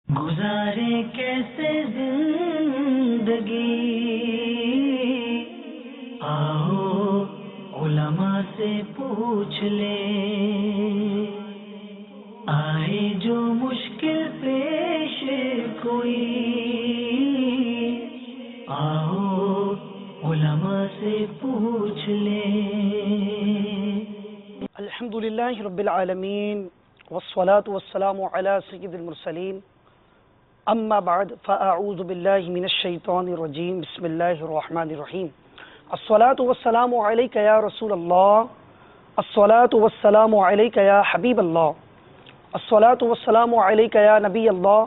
گزارے کیسے زندگی، آؤ علماء سے پوچھ لیں، آئے جو مشکل پیش کوئی، آؤ علماء سے پوچھ لیں۔ الحمدللہ رب العالمین والصلاة والسلام علی سید المرسلین، اما بعد فاعوذ باللہ من الشیطان الرجیم، بسم اللہ الرحمن الرحیم۔ الصلاة والسلام علیک یا رسول اللہ، الصلاة والسلام علیک یا حبیب اللہ، الصلاة والسلام علیک یا نبی اللہ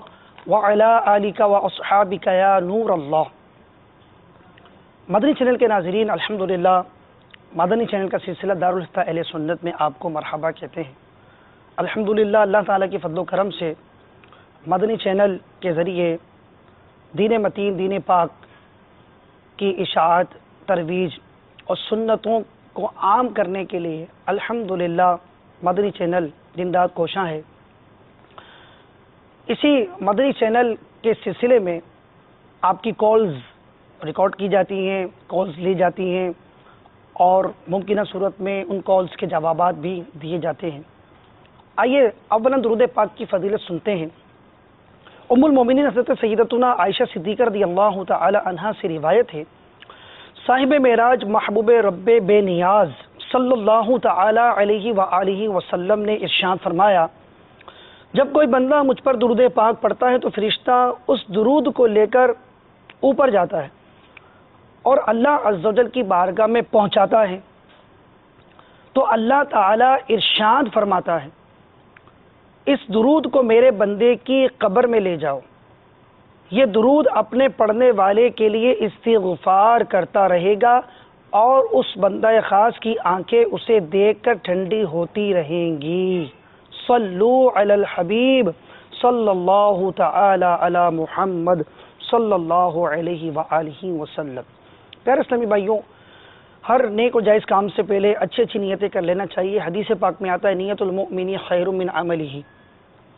وعلی آلک واصحابک یا نور اللہ۔ مدنی چینل کے ناظرین، الحمدللہ مدنی چینل کا سلسلہ دارالفتہ اہل سنت میں آپ کو مرحبا کہتے ہیں۔ الحمدللہ اللہ تعالیٰ کی فضل و کرم سے مدنی چینل کے ذریعے دین متین، دین پاک کی اشاعت، ترویج اور سنتوں کو عام کرنے کے لیے الحمدللہ مدنی چینل دن رات کوشاں ہے۔ اسی مدنی چینل کے سلسلے میں آپ کی کالز ریکارڈ کی جاتی ہیں، کالز لی جاتی ہیں اور ممکنہ صورت میں ان کالز کے جوابات بھی دیے جاتے ہیں۔ آئیے اولا درود پاک کی فضیلت سنتے ہیں۔ ام المومنین حضرت سیدتنا عائشہ صدیقہ رضی اللہ تعالی عنہا سے روایت ہے، صاحب معراج محبوب رب بے نیاز صلی اللہ تعالی علیہ وآلہ وسلم نے ارشاد فرمایا، جب کوئی بندہ مجھ پر درود پاک پڑھتا ہے تو فرشتہ اس درود کو لے کر اوپر جاتا ہے اور اللہ عز و جل کی بارگاہ میں پہنچاتا ہے تو اللہ تعالی ارشاد فرماتا ہے، اس درود کو میرے بندے کی قبر میں لے جاؤ، یہ درود اپنے پڑھنے والے کے لیے استغفار کرتا رہے گا اور اس بندہ خاص کی آنکھیں اسے دیکھ کر ٹھنڈی ہوتی رہیں گی۔ صلو علی الحبیب صلی اللہ تعالی علی محمد صلی اللہ علیہ وآلہ وسلم۔ پیارے اسلامی بھائیوں، ہر نیک و جائز کام سے پہلے اچھی اچھی نیتیں کر لینا چاہیے۔ حدیث پاک میں آتا ہے، نیت المؤمن خیر من عملہ،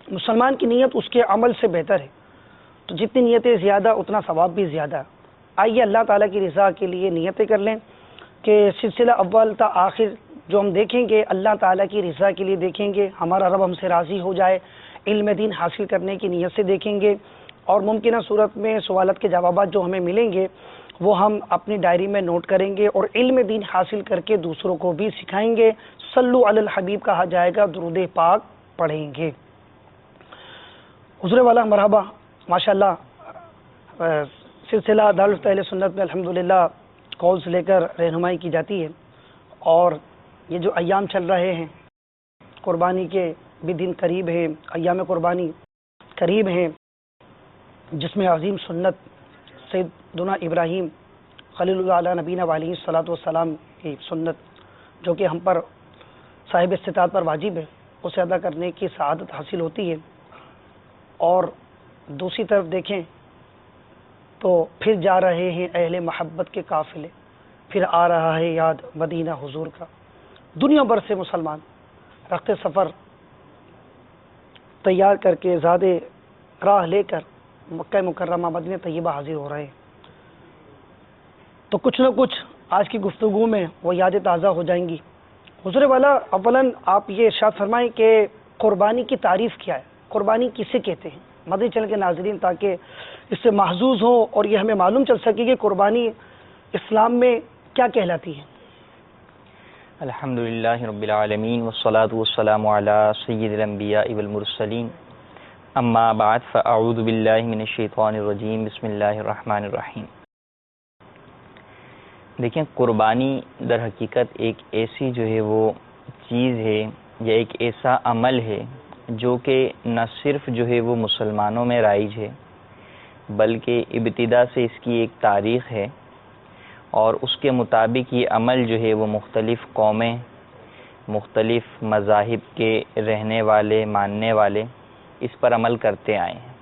مسلمان کی نیت اس کے عمل سے بہتر ہے، تو جتنی نیتیں زیادہ اتنا ثواب بھی زیادہ۔ آئیے اللہ تعالیٰ کی رضا کے لیے نیتیں کر لیں کہ سلسلہ اول تا آخر جو ہم دیکھیں گے اللہ تعالیٰ کی رضا کے لیے دیکھیں گے، ہمارا رب ہم سے راضی ہو جائے، علم دین حاصل کرنے کی نیت سے دیکھیں گے، اور ممکنہ صورت میں سوالات کے جوابات جو ہمیں ملیں گے وہ ہم اپنی ڈائری میں نوٹ کریں گے اور علم دین حاصل کر کے دوسروں کو بھی سکھائیں گے۔ صلو علی الحبیب کہا جائے گا، درود پاک پڑھیں گے۔ حضور والا مرحبا، ماشاءاللہ سلسلہ دارالفتہ اہل سنت میں الحمدللہ کالز لے کر رہنمائی کی جاتی ہے، اور یہ جو ایام چل رہے ہیں قربانی کے بھی دن قریب ہے، ایام قربانی قریب ہیں، جس میں عظیم سنت سیدنا ابراہیم خلیل اللہ علیہ نبینا علیہ الصلوۃ والسلام کی سنت جو کہ ہم پر صاحب استطاعت پر واجب ہے، اسے ادا کرنے کی سعادت حاصل ہوتی ہے۔ اور دوسری طرف دیکھیں تو پھر جا رہے ہیں اہل محبت کے قافلے، پھر آ رہا ہے یاد مدینہ حضور کا۔ دنیا بھر سے مسلمان رخت سفر تیار کر کے زاد راہ لے کر مکہ مکرمہ مدینہ طیبہ حاضر ہو رہے ہیں، تو کچھ نہ کچھ آج کی گفتگو میں وہ یادیں تازہ ہو جائیں گی۔ حضور والا اولاً آپ یہ ارشاد فرمائیں کہ قربانی کی تعریف کیا ہے، قربانی کسے کہتے ہیں، مدنی چینل کے ناظرین تاکہ اس سے محظوظ ہوں اور یہ ہمیں معلوم چل سکے کہ قربانی اسلام میں کیا کہلاتی ہے۔ الحمدللہ رب العالمین والصلاة والسلام علی سید الانبیاء والمرسلین، اما بعد فاعوذ باللہ من الشیطان الرجیم، بسم اللہ الرحمن الرحیم۔ دیکھیں، قربانی در حقیقت ایک ایسی جو ہے وہ چیز ہے یا ایک ایسا عمل ہے جو کہ نہ صرف جو ہے وہ مسلمانوں میں رائج ہے بلکہ ابتدا سے اس کی ایک تاریخ ہے، اور اس کے مطابق یہ عمل جو ہے وہ مختلف قومیں، مختلف مذاہب کے رہنے والے، ماننے والے اس پر عمل کرتے آئے ہیں۔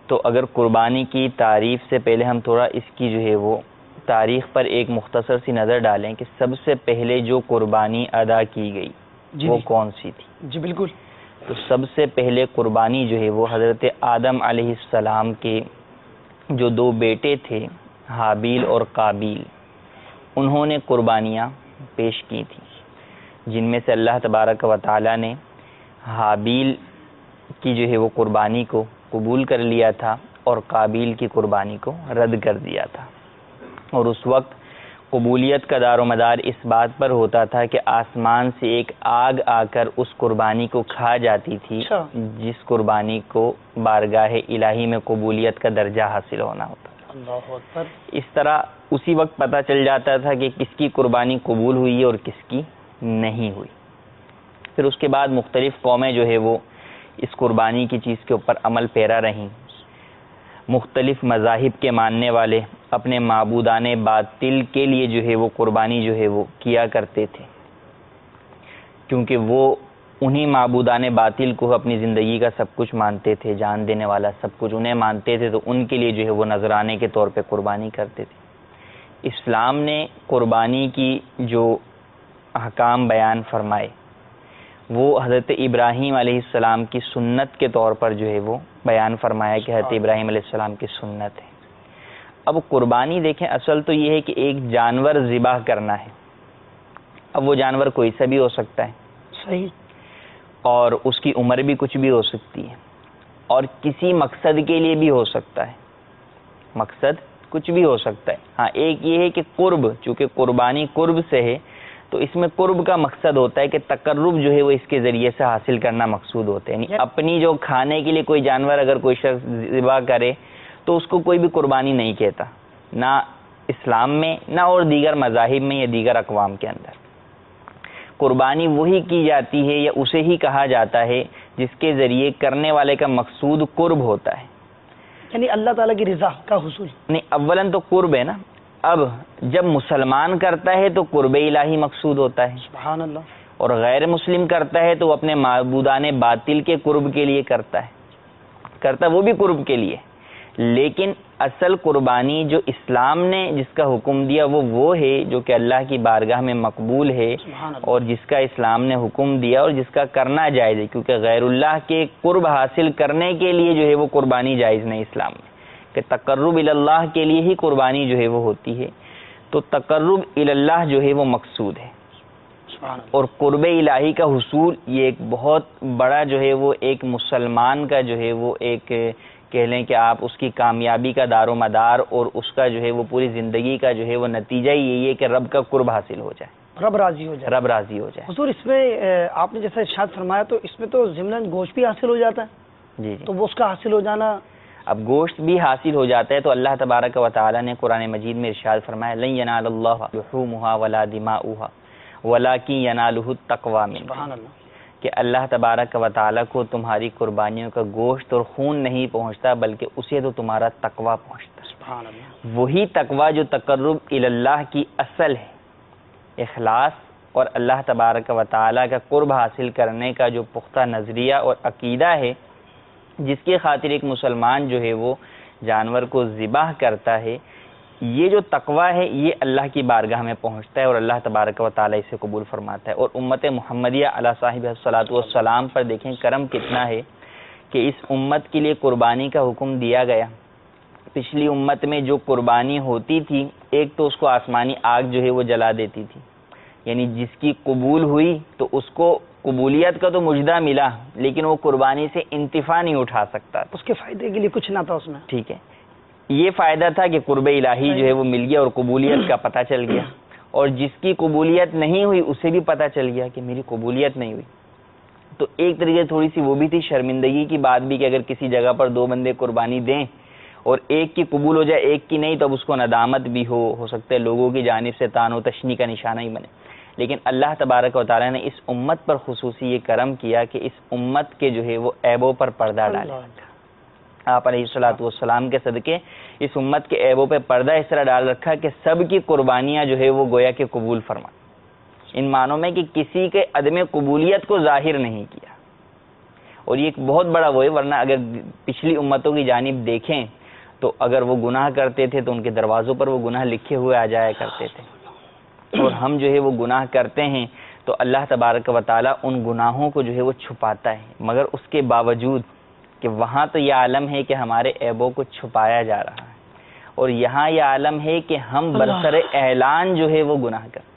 تو اگر قربانی کی تعریف سے پہلے ہم تھوڑا اس کی جو ہے وہ تاریخ پر ایک مختصر سی نظر ڈالیں کہ سب سے پہلے جو قربانی ادا کی گئی وہ کون سی تھی؟ جی بالکل۔ تو سب سے پہلے قربانی جو ہے وہ حضرت آدم علیہ السلام کے جو دو بیٹے تھے حابیل اور قابیل، انہوں نے قربانیاں پیش کی تھیں، جن میں سے اللہ تبارک و تعالی نے حابیل کی جو ہے وہ قربانی کو قبول کر لیا تھا اور قابیل کی قربانی کو رد کر دیا تھا. اور اس وقت قبولیت کا دار و مدار اس بات پر ہوتا تھا کہ آسمان سے ایک آگ آ کر اس قربانی کو کھا جاتی تھی جس قربانی کو بارگاہ الہی میں قبولیت کا درجہ حاصل ہونا ہوتا تھا. اللہ اکبر. اس طرح اسی وقت پتہ چل جاتا تھا کہ کس کی قربانی قبول ہوئی ہے اور کس کی نہیں ہوئی. پھر اس کے بعد مختلف قومیں جو ہے وہ اس قربانی کی چیز کے اوپر عمل پیرا رہیں. مختلف مذاہب کے ماننے والے اپنے معبودان باطل کے لیے جو ہے وہ قربانی جو ہے وہ کیا کرتے تھے، کیونکہ وہ انہی معبودان باطل کو اپنی زندگی کا سب کچھ مانتے تھے، جان دینے والا سب کچھ انہیں مانتے تھے، تو ان کے لیے جو ہے وہ نذرانے کے طور پہ قربانی کرتے تھے. اسلام نے قربانی کی جو احکام بیان فرمائے وہ حضرت ابراہیم علیہ السلام کی سنت کے طور پر جو ہے وہ بیان فرمایا کہ حضرت ابراہیم علیہ السلام کی سنت ہے. اب قربانی دیکھیں، اصل تو یہ ہے کہ ایک جانور ذبح کرنا ہے. اب وہ جانور کوئی سا بھی ہو سکتا ہے، صحیح، اور اس کی عمر بھی کچھ بھی ہو سکتی ہے، اور کسی مقصد کے لیے بھی ہو سکتا ہے، مقصد کچھ بھی ہو سکتا ہے. ہاں ایک یہ ہے کہ قرب، چونکہ قربانی قرب سے ہے تو اس میں قرب کا مقصد ہوتا ہے کہ تقرب جو ہے وہ اس کے ذریعے سے حاصل کرنا مقصود ہوتا ہے. یعنی اپنی جو کھانے کے لیے کوئی جانور اگر کوئی شخص ذبح کرے تو اس کو کوئی بھی قربانی نہیں کہتا، نہ اسلام میں نہ اور دیگر مذاہب میں یا دیگر اقوام کے اندر. قربانی وہی کی جاتی ہے یا اسے ہی کہا جاتا ہے جس کے ذریعے کرنے والے کا مقصود قرب ہوتا ہے، یعنی اللہ تعالیٰ کی رضا کا حصول. نہیں، اولاً تو قرب ہے نا. اب جب مسلمان کرتا ہے تو قرب الہی مقصود ہوتا ہے، سبحان اللہ، اور غیر مسلم کرتا ہے تو اپنے معبودان باطل کے قرب کے لیے کرتا وہ بھی قرب کے لیے. لیکن اصل قربانی جو اسلام نے جس کا حکم دیا وہ ہے جو کہ اللہ کی بارگاہ میں مقبول ہے، اور جس کا اسلام نے حکم دیا اور جس کا کرنا جائز ہے، کیونکہ غیر اللہ کے قرب حاصل کرنے کے لیے جو ہے وہ قربانی جائز نہیں اسلام میں، کہ تقرب اللہ کے لیے ہی قربانی جو ہے وہ ہوتی ہے. تو تقرب اللہ جو ہے وہ مقصود ہے، اور قرب الہی کا حصول یہ ایک بہت بڑا جو ہے وہ ایک مسلمان کا جو ہے وہ ایک کہہ لیں کہ آپ اس کی کامیابی کا دار و مدار اور اس کا جو ہے وہ پوری زندگی کا جو ہے وہ نتیجہ یہی ہے کہ رب کا قرب حاصل ہو جائے، رب راضی ہو جائے. حضور اس میں آپ نے جیسا ارشاد فرمایا تو اس میں تو ضمن گوشت بھی حاصل ہو جاتا ہے. جی تو وہ اس کا حاصل ہو جانا، اب گوشت بھی حاصل ہو جاتا ہے تو اللہ تبارک و تعالی نے قرآن مجید میں ارشاد فرمایا لن ینال اللہ لحومها ولا دماؤها ولکن ینالہ التقوی منکم، سبحان اللہ، کہ اللہ تبارک و تعالی کو تمہاری قربانیوں کا گوشت اور خون نہیں پہنچتا بلکہ اسے تو تمہارا تقوی پہنچتا ہے. سبحان اللہ. وہی تقوی جو تقرب اللہ کی اصل ہے، اخلاص اور اللہ تبارک و تعالی کا قرب حاصل کرنے کا جو پختہ نظریہ اور عقیدہ ہے، جس کی خاطر ایک مسلمان جو ہے وہ جانور کو ذبح کرتا ہے، یہ جو تقوی ہے یہ اللہ کی بارگاہ میں پہنچتا ہے اور اللہ تبارک و تعالی اسے قبول فرماتا ہے. اور امت محمدیہ علی صاحب الصلاۃ والسلام پر دیکھیں کرم کتنا ہے کہ اس امت کے لیے قربانی کا حکم دیا گیا. پچھلی امت میں جو قربانی ہوتی تھی ایک تو اس کو آسمانی آگ جو ہے وہ جلا دیتی تھی، یعنی جس کی قبول ہوئی تو اس کو قبولیت کا تو مجدہ ملا لیکن وہ قربانی سے انتفاع نہیں اٹھا سکتا، اس کے فائدے کے لیے کچھ نہ تھا اس میں. ٹھیک ہے، یہ فائدہ تھا کہ قرب الہی جو ہے وہ مل گیا اور قبولیت کا پتہ چل گیا، اور جس کی قبولیت نہیں ہوئی اسے بھی پتہ چل گیا کہ میری قبولیت نہیں ہوئی. تو ایک طریقے تھوڑی سی وہ بھی تھی شرمندگی کی بات بھی کہ اگر کسی جگہ پر دو بندے قربانی دیں اور ایک کی قبول ہو جائے ایک کی نہیں تو اب اس کو ندامت بھی ہو سکتا ہے، لوگوں کی جانب سے تان و تشنی کا نشانہ ہی بنے. لیکن اللہ تبارک و تعالی نے اس امت پر خصوصی یہ کرم کیا کہ اس امت کے جو ہے وہ عیبوں پر پردہ ڈالا. آپ علیہ الصلوۃ والسلام کے صدقے اس امت کے عیبوں پہ پردہ اس طرح ڈال رکھا کہ سب کی قربانیاں جو ہے وہ گویا کہ قبول فرما، ان معنوں میں کہ کسی کے عدم قبولیت کو ظاہر نہیں کیا. اور یہ ایک بہت بڑا وہ ہے، ورنہ اگر پچھلی امتوں کی جانب دیکھیں تو اگر وہ گناہ کرتے تھے تو ان کے دروازوں پر وہ گناہ لکھے ہوئے آ جایا کرتے تھے، اور ہم جو ہے وہ گناہ کرتے ہیں تو اللہ تبارک و تعالیٰ ان گناہوں کو جو ہے وہ چھپاتا ہے، مگر اس کے باوجود کہ وہاں تو یہ عالم ہے کہ ہمارے عیبوں کو چھپایا جا رہا ہے، اور یہاں یہ عالم ہے کہ ہم برسر اعلان جو ہے وہ گناہ کرتے ہیں۔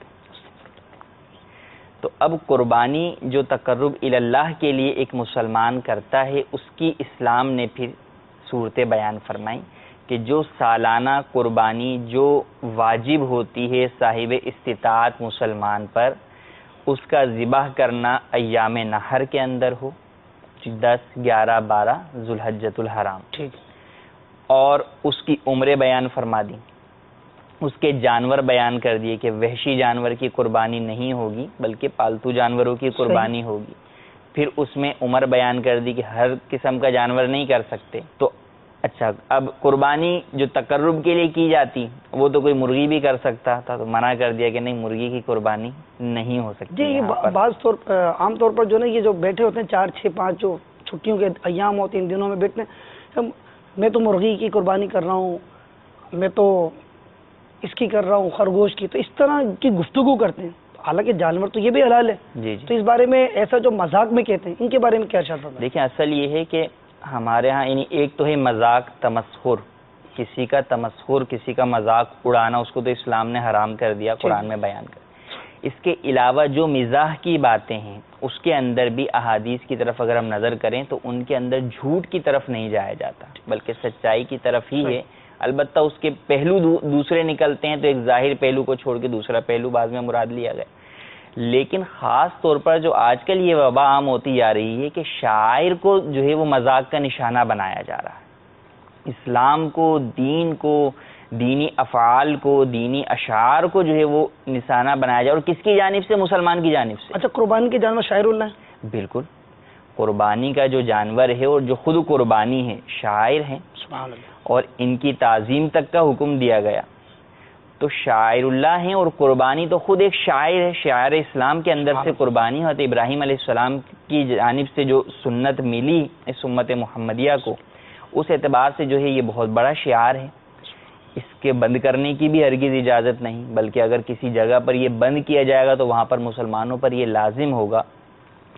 تو اب قربانی جو تقرب الی اللہ کے لیے ایک مسلمان کرتا ہے، اس کی اسلام نے پھر صورتیں بیان فرمائیں کہ جو سالانہ قربانی جو واجب ہوتی ہے صاحب استطاعت مسلمان پر، اس کا ذبح کرنا ایام نحر کے اندر ہو، 10، 11، 12 ذوالحجۃ الحرام، ٹھیک، اور اس کی عمریں بیان فرما دیں، اس کے جانور بیان کر دیے کہ وحشی جانور کی قربانی نہیں ہوگی بلکہ پالتو جانوروں کی قربانی ہوگی۔ پھر اس میں عمر بیان کر دی کہ ہر قسم کا جانور نہیں کر سکتے۔ تو اچھا، اب قربانی جو تقرب کے لیے کی جاتی وہ تو کوئی مرغی بھی کر سکتا تھا، تو منع کر دیا کہ نہیں، مرغی کی قربانی نہیں ہو سکتی۔ جی، یہ عام طور پر جو نا یہ جو بیٹھے ہوتے ہیں 4، 6، 5 جو چھٹیوں کے ایام ہوتے ہیں ان دنوں میں بیٹھتے ہیں، میں تو مرغی کی قربانی کر رہا ہوں، میں تو اس کی کر رہا ہوں، خرگوش کی، تو اس طرح کی گفتگو کرتے ہیں، حالانکہ جانور تو یہ بھی حلال ہے۔ جی تو اس بارے میں ایسا جو مذاق میں کہتے ہیں ان کے بارے میں کیا ارشاد ہے؟ دیکھیں، اصل یہ ہے کہ ہمارے ہاں یعنی ایک تو ہے مذاق، تمسخر، کسی کا تمسخر، کسی کا مذاق اڑانا، اس کو تو اسلام نے حرام کر دیا، قرآن میں بیان کر۔ اس کے علاوہ جو مزاح کی باتیں ہیں اس کے اندر بھی احادیث کی طرف اگر ہم نظر کریں تو ان کے اندر جھوٹ کی طرف نہیں جایا جاتا بلکہ سچائی کی طرف ہی ہے۔ البتہ اس کے پہلو دوسرے نکلتے ہیں تو ایک ظاہر پہلو کو چھوڑ کے دوسرا پہلو بعض میں مراد لیا گیا، لیکن خاص طور پر جو آج کل یہ وبا عام ہوتی جا رہی ہے کہ شاعر کو جو ہے وہ مذاق کا نشانہ بنایا جا رہا ہے، اسلام کو، دین کو، دینی افعال کو، دینی اشعار کو جو ہے وہ نشانہ بنایا جائے، اور کس کی جانب سے؟ مسلمان کی جانب سے۔ اچھا، قربانی کے جانور شاعر اللہ ہے؟ بالکل، قربانی کا جو جانور ہے اور جو خود قربانی ہے شاعر ہیں، سبحان اللہ، اور ان کی تعظیم تک کا حکم دیا گیا۔ تو شاعر اللہ ہیں، اور قربانی تو خود ایک شاعر ہے، شاعر اسلام کے اندر سے قربانی ہوتی۔ ابراہیم علیہ السلام کی جانب سے جو سنت ملی اس امت محمدیہ کو، اس اعتبار سے جو ہے یہ بہت بڑا شعار ہے، اس کے بند کرنے کی بھی ہرگز اجازت نہیں، بلکہ اگر کسی جگہ پر یہ بند کیا جائے گا تو وہاں پر مسلمانوں پر یہ لازم ہوگا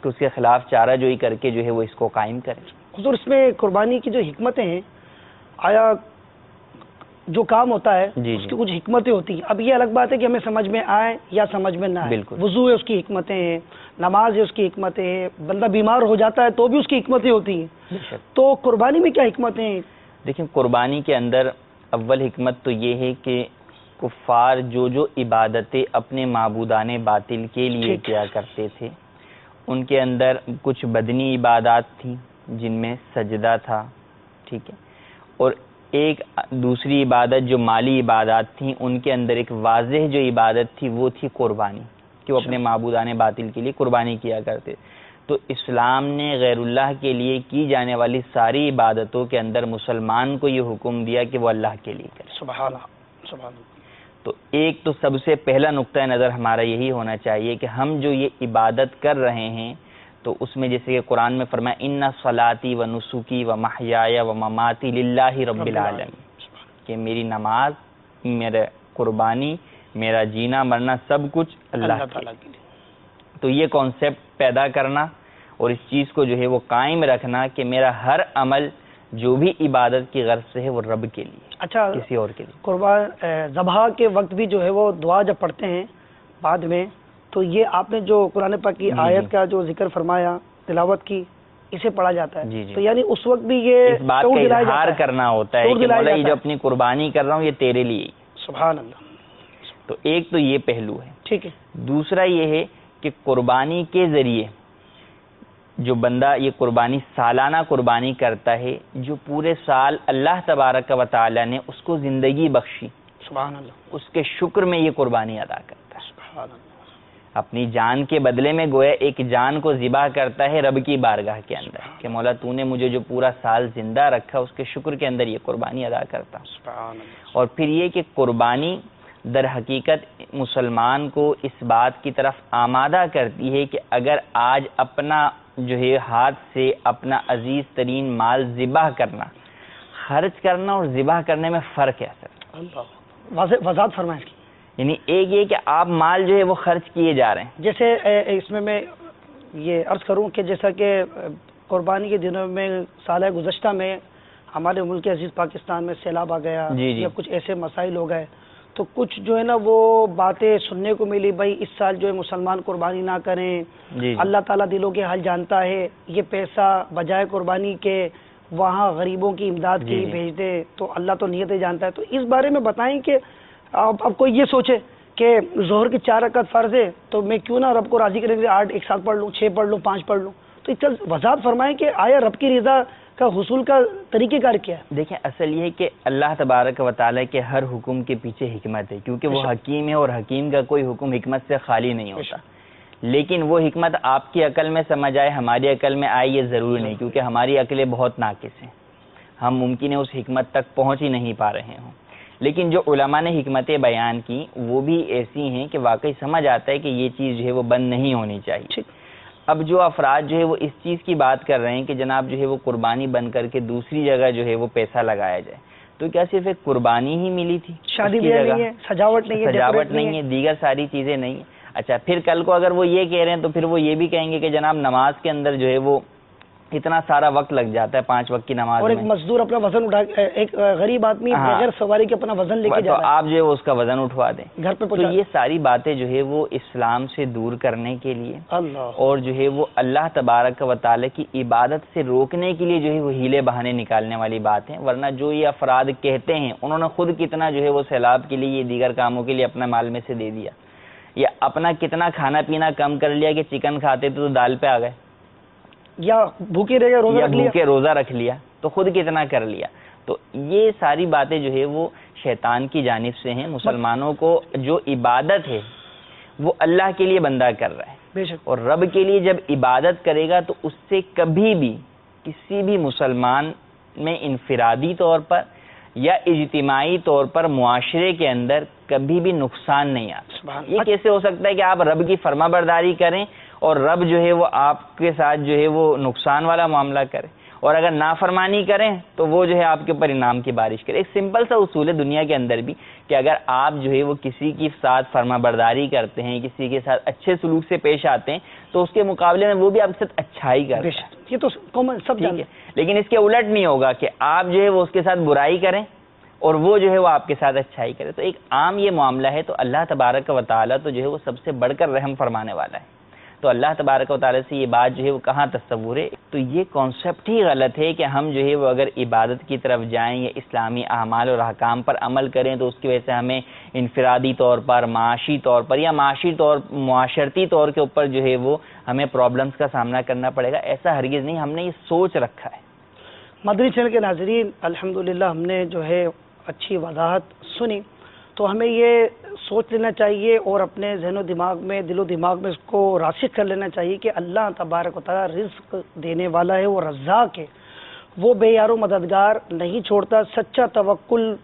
کہ اس کے خلاف چارہ جوئی کر کے جو ہے وہ اس کو قائم کریں۔ حضور، اس میں قربانی کی جو حکمتیں ہیں، آیا جو کام ہوتا ہے جی اس کی کچھ حکمتیں ہوتی ہیں؟ اب یہ الگ بات ہے کہ ہمیں سمجھ میں آئے یا سمجھ میں نہ آئے، بالکل، وضو ہے اس کی حکمتیں ہیں، نماز ہے اس کی حکمتیں ہیں، بندہ بیمار ہو جاتا ہے تو بھی اس کی حکمتیں ہوتی ہیں، بے شک۔ تو قربانی میں کیا حکمتیں ہیں؟ دیکھیں، قربانی کے اندر اول حکمت تو یہ ہے کہ کفار جو عبادتیں اپنے معبودان باطل کے لیے کیا کرتے تھے، ان کے اندر کچھ بدنی عبادات تھیں جن میں سجدہ تھا، ٹھیک ہے، اور ایک دوسری عبادت جو مالی عبادات تھیں، ان کے اندر ایک واضح جو عبادت تھی وہ تھی قربانی، کہ وہ اپنے معبودان باطل کے لیے قربانی کیا کرتے۔ تو اسلام نے غیر اللہ کے لیے کی جانے والی ساری عبادتوں کے اندر مسلمان کو یہ حکم دیا کہ وہ اللہ کے لیے کرے۔ سبحان اللہ، سبحان اللہ۔ تو ایک تو سب سے پہلا نقطہ نظر ہمارا یہی ہونا چاہیے کہ ہم جو یہ عبادت کر رہے ہیں تو اس میں جیسے کہ قرآن میں فرمایا ان صلاتی و نسکی و محیای و مماتی للہ رب العالمین، کہ میری نماز، میرا قربانی، میرا جینا مرنا سب کچھ اللہ تعالیٰ کے لیے۔ تو یہ کانسیپٹ پیدا کرنا اور اس چیز کو جو ہے وہ قائم رکھنا کہ میرا ہر عمل جو بھی عبادت کی غرض سے ہے وہ رب کے لیے، اچھا، کسی اور کے لیے۔ قربان ذبح کے وقت بھی جو ہے وہ دعا جب پڑھتے ہیں بعد میں، تو یہ آپ نے جو قرآن پاک کی آیت کا جو ذکر فرمایا، تلاوت کی، اسے پڑھا جاتا ہے، جی جی، تو یعنی اس وقت بھی یہ اس بات کا اظہار کرنا ہوتا ہے کہ مولا یہ جو اپنی قربانی کر رہا ہوں یہ تیرے لیے۔ سبحان اللہ۔ تو ایک تو یہ پہلو ہے، ٹھیک ہے۔ دوسرا یہ ہے کہ قربانی کے ذریعے جو بندہ یہ قربانی سالانہ قربانی کرتا ہے، جو پورے سال اللہ تبارک و تعالی نے اس کو زندگی بخشی، سبحان اللہ، اس کے شکر میں یہ قربانی ادا کرتا ہے، سبحان اللہ، اپنی جان کے بدلے میں گویا ایک جان کو ذبح کرتا ہے رب کی بارگاہ کے اندر کہ مولا تو نے مجھے جو پورا سال زندہ رکھا، اس کے شکر کے اندر یہ قربانی ادا کرتا ہوں۔ سبحان اللہ۔ اور پھر یہ کہ قربانی در حقیقت مسلمان کو اس بات کی طرف آمادہ کرتی ہے کہ اگر آج اپنا جو ہے ہاتھ سے اپنا عزیز ترین مال ذبح کرنا، خرچ کرنا اور ذبح کرنے میں فرق ہے سر۔ اللہ، وضاحت فرمائیں اس کی۔ یعنی ایک یہ کہ آپ مال جو ہے وہ خرچ کیے جا رہے ہیں. جیسے اس میں یہ عرض کروں کہ جیسا کہ قربانی کے دنوں میں سالہ گزشتہ میں ہمارے ملک عزیز پاکستان میں سیلاب آ گیا یا کچھ ایسے مسائل ہو گئے تو کچھ جو ہے نا وہ باتیں سننے کو ملی، بھائی اس سال جو ہے مسلمان قربانی نہ کریں، اللہ تعالیٰ دلوں کے حال جانتا ہے، یہ پیسہ بجائے قربانی کے وہاں غریبوں کی امداد کی بھیج دے، تو اللہ تو نیتیں جانتا ہے. تو اس بارے میں بتائیں کہ اب کوئی یہ سوچے کہ ظہر کی 4 رکعت فرض ہے تو میں کیوں نہ رب کو راضی کرنے کے لیے 8 ایک ساتھ پڑھ لوں، 6 پڑھ لوں، 5 پڑھ لوں. تو اس کا وضاحت فرمائیں کہ آیا رب کی رضا کا حصول کا طریقہ کار کیا ہے؟ دیکھیں اصل یہ ہے کہ اللہ تبارک و تعالیٰ کے ہر حکم کے پیچھے حکمت ہے، کیونکہ وہ حکیم ہے اور حکیم کا کوئی حکم حکمت سے خالی نہیں ہوتا. لیکن وہ حکمت آپ کی عقل میں سمجھ آئے، ہماری عقل میں آئے، یہ ضروری نہیں، کیونکہ ہماری عقلیں بہت ناقص ہیں، ہم ممکن ہے اس حکمت تک پہنچ ہی نہیں پا رہے ہوں. لیکن جو علماء نے حکمتیں بیان کی وہ بھی ایسی ہیں کہ واقعی سمجھ آتا ہے کہ یہ چیز جو ہے وہ بند نہیں ہونی چاہیے. اب جو افراد جو ہے وہ اس چیز کی بات کر رہے ہیں کہ جناب جو ہے وہ قربانی بند کر کے دوسری جگہ جو ہے وہ پیسہ لگایا جائے، تو کیا صرف ایک قربانی ہی ملی تھی؟ شادی بیاہ نہیں ہے، سجاوٹ نہیں ہے، دیگر ساری چیزیں نہیں ہیں. اچھا پھر کل کو اگر وہ یہ کہہ رہے ہیں تو پھر وہ یہ بھی کہیں گے کہ جناب نماز کے اندر جو ہے وہ اتنا سارا وقت لگ جاتا ہے 5 وقت کی نماز اور ایک میں، مزدور اپنا وزن اٹھا، ایک غریب آدمی بغیر سواری کے اپنا وزن لے کے تو آپ جو ہے اس کا وزن اٹھوا دیں گھر پہ. تو یہ ساری باتیں جو ہے وہ اسلام سے دور کرنے کے لیے اور جو ہے وہ اللہ تبارک و تعالیٰ کی عبادت سے روکنے کے لیے جو ہے وہ ہیلے بہانے نکالنے والی بات ہیں. ورنہ جو یہ افراد کہتے ہیں انہوں نے خود کتنا جو ہے وہ سیلاب کے لیے دیگر کاموں کے لیے اپنا مال میں سے دے دیا، یا اپنا کتنا کھانا پینا کم کر لیا کہ چکن کھاتے تو دال پہ آ گئے، یا بھوکے رہ گئے روزہ رکھ لیا تو خود کتنا کر لیا. تو یہ ساری باتیں جو ہے وہ شیطان کی جانب سے ہیں. مسلمانوں کو جو عبادت ہے وہ اللہ کے لیے بندہ کر رہا ہے، بے شک، اور رب کے لیے جب عبادت کرے گا تو اس سے کبھی بھی کسی بھی مسلمان میں انفرادی طور پر یا اجتماعی طور پر معاشرے کے اندر کبھی بھی نقصان نہیں آتا. یہ کیسے ہو سکتا ہے کہ آپ رب کی فرما برداری کریں اور رب جو ہے وہ آپ کے ساتھ جو ہے وہ نقصان والا معاملہ کرے، اور اگر نافرمانی کریں تو وہ جو ہے آپ کے اوپر انعام کی بارش کرے. ایک سمپل سا اصول ہے دنیا کے اندر بھی کہ اگر آپ جو ہے وہ کسی کے ساتھ فرما برداری کرتے ہیں، کسی کے ساتھ اچھے سلوک سے پیش آتے ہیں تو اس کے مقابلے میں وہ بھی آپ کے ساتھ اچھائی کرتے ہیں. یہ تو کامن سب ٹھیک ہے، لیکن اس کے الٹ نہیں ہوگا کہ آپ جو ہے وہ اس کے ساتھ برائی کریں اور وہ جو ہے وہ آپ کے ساتھ اچھائی کرے. تو ایک عام یہ معاملہ ہے. تو اللہ تبارک و تعالیٰ تو جو ہے وہ سب سے بڑھ کر رحم فرمانے والا ہے. تو اللہ تبارک و تعالیٰ سے یہ بات جو ہے وہ کہاں تصور ہے؟ تو یہ کانسیپٹ ہی غلط ہے کہ ہم جو ہے وہ اگر عبادت کی طرف جائیں یا اسلامی اعمال اور احکام پر عمل کریں تو اس کی وجہ سے ہمیں انفرادی طور پر، معاشی طور پر یا معاشرتی طور کے اوپر جو ہے وہ ہمیں پرابلمز کا سامنا کرنا پڑے گا. ایسا ہرگز نہیں، ہم نے یہ سوچ رکھا ہے. مدنی چینل کے ناظرین، الحمدللہ ہم نے جو ہے اچھی وضاحت سنی، تو ہمیں یہ سوچ لینا چاہیے اور اپنے ذہن و دماغ میں، دل و دماغ میں اس کو راسخ کر لینا چاہیے کہ اللہ تبارک و تعالی رزق دینے والا ہے، وہ رزاق ہے، وہ بے یار و مددگار نہیں چھوڑتا. سچا توکل،